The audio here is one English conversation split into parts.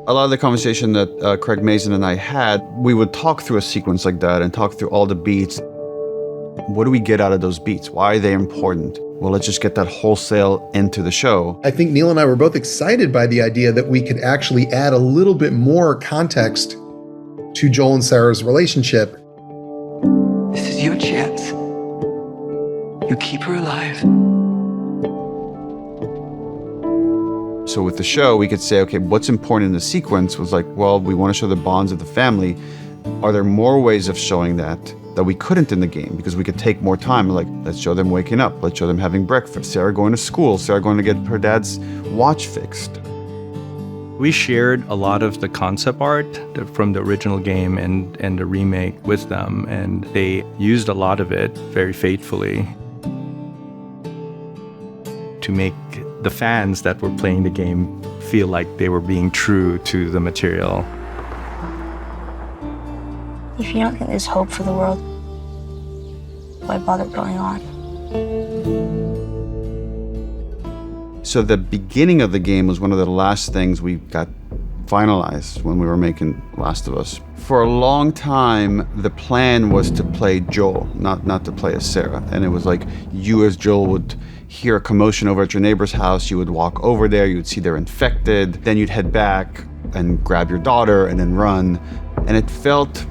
A lot of the conversation that Craig Mazin and I had, we would talk through a sequence like that and talk through all the beats. What do we get out of those beats? Why are they important? Well, let's just get that wholesale into the show. I think Neil and I were both excited by the idea that we could actually add a little bit more context to Joel and Sarah's relationship. This is your chance. You keep her alive. So with the show, we could say, okay, what's important in the sequence was like, well, we want to show the bonds of the family. Are there more ways of showing that we couldn't in the game? Because we could take more time, like, let's show them waking up, let's show them having breakfast, Sarah going to school, Sarah going to get her dad's watch fixed. We shared a lot of the concept art from the original game and the remake with them, and they used a lot of it very faithfully to make the fans that were playing the game feel like they were being true to the material. If you don't think there's hope for the world, why bother going on? So the beginning of the game was one of the last things we got finalized when we were making Last of Us. For a long time, the plan was to play Joel, not to play as Sarah. And it was like you as Joel would hear a commotion over at your neighbor's house, you would walk over there, you would see they're infected, then you'd head back and grab your daughter and then run. And it felt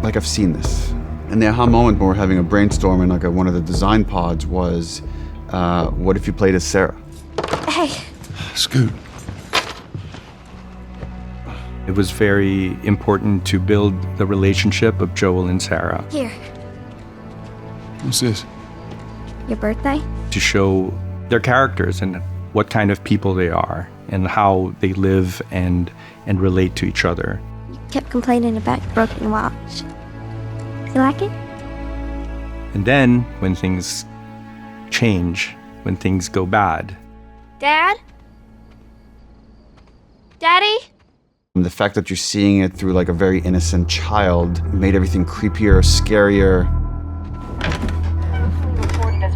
like I've seen this. And the aha moment when we're having a brainstorm in like one of the design pods was, what if you played as Sarah? Hey. Scoot. It was very important to build the relationship of Joel and Sarah. Here. What's this? Your birthday? To show their characters and what kind of people they are and how they live and relate to each other. You kept complaining about your broken watch. You like it? And then when things change, when things go bad. Dad? Daddy? The fact that you're seeing it through like a very innocent child made everything creepier, scarier.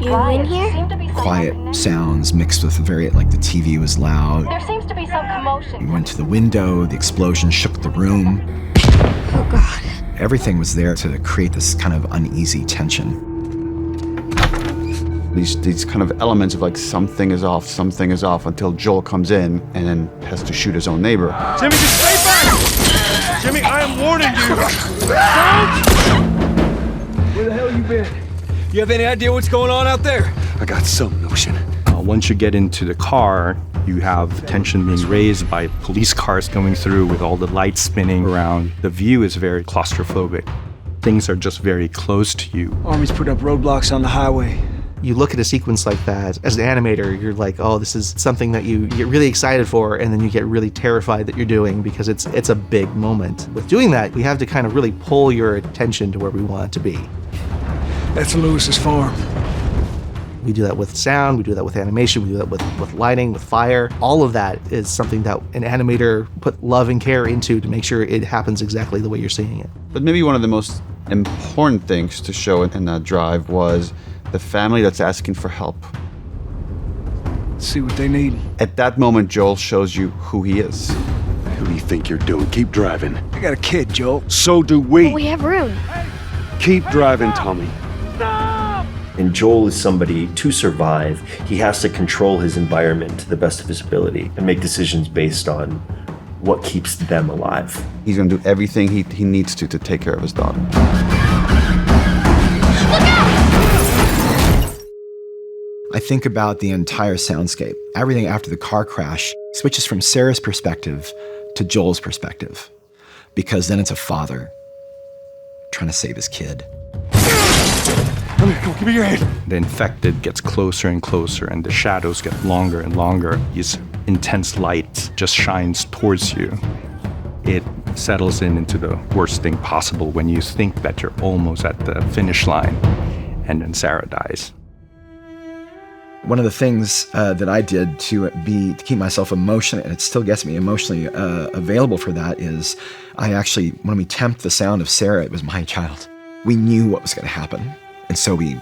You in here? Quiet sounds mixed with the TV was loud. There seems to be some commotion. We went to the window, the explosion shook the room. Oh, God. Everything was there to create this kind of uneasy tension. These kind of elements of like something is off until Joel comes in and then has to shoot his own neighbor. Jimmy, just stay back! Jimmy, I am warning you! Where the hell you been? You have any idea what's going on out there? I got some notion. Once you get into the car, you have tension being raised by police cars going through with all the lights spinning around. The view is very claustrophobic. Things are just very close to you. Army's put up roadblocks on the highway. You look at a sequence like that, as an animator, you're like, oh, this is something that you get really excited for, and then you get really terrified that you're doing because it's a big moment. With doing that, we have to kind of really pull your attention to where we want it to be. That's Lewis's farm. We do that with sound, we do that with animation, we do that with lighting, with fire. All of that is something that an animator put love and care into to make sure it happens exactly the way you're seeing it. But maybe one of the most important things to show in that drive was the family that's asking for help. Let's see what they need. At that moment, Joel shows you who he is. Who do you think you're doing? Keep driving. I got a kid, Joel. So do we. But we have room. Keep driving, Tommy. And Joel is somebody, to survive, he has to control his environment to the best of his ability and make decisions based on what keeps them alive. He's gonna do everything he needs to take care of his daughter. I think about the entire soundscape. Everything after the car crash switches from Sarah's perspective to Joel's perspective, because then it's a father trying to save his kid. Come here, give me your hand. The infected gets closer and closer, and the shadows get longer and longer. This intense light just shines towards you. It settles into the worst thing possible when you think that you're almost at the finish line, and then Sarah dies. One of the things that I did to keep myself emotionally, and it still gets me emotionally available for that, is I actually, when we temped the sound of Sarah, it was my child. We knew what was going to happen, and so we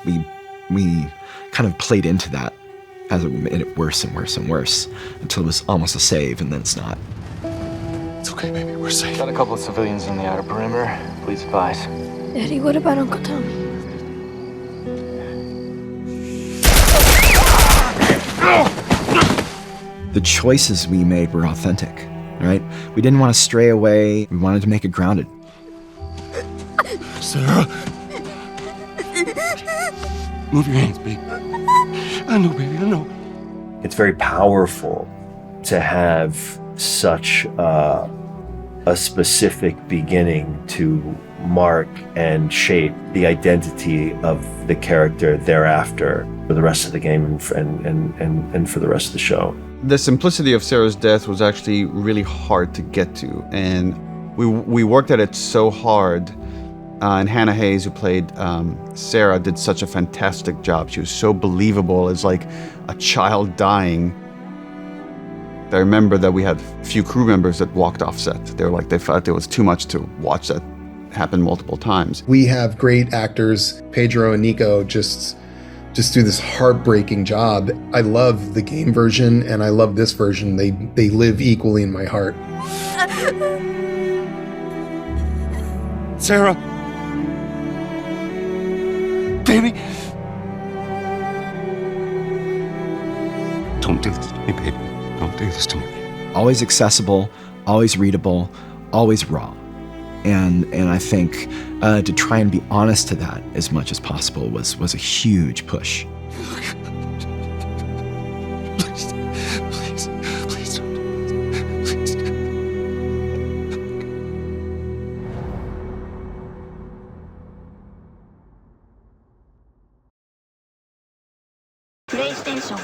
kind of played into that as it made it worse and worse and worse until it was almost a save, and then it's not. It's okay, baby. We're safe. Got a couple of civilians in the outer perimeter. Please advise. Daddy, what about Uncle Tommy? The choices we made were authentic, right? We didn't want to stray away. We wanted to make it grounded. Sarah. Move your hands, baby. I know, baby. I know. It's very powerful to have such a specific beginning to mark and shape the identity of the character thereafter for the rest of the game and for the rest of the show. The simplicity of Sarah's death was actually really hard to get to, and we worked at it so hard. And Hannah Hayes, who played Sarah, did such a fantastic job. She was so believable as like a child dying. I remember that we had a few crew members that walked off set. They felt it was too much to watch that happen multiple times. We have great actors, Pedro and Nico, just do this heartbreaking job. I love the game version and I love this version. They live equally in my heart. Sarah. Baby. Don't do this to me, baby. Don't do this to me. Always accessible, always readable, always raw. And I think to try and be honest to that as much as possible was a huge push. Please don't. Please. PlayStation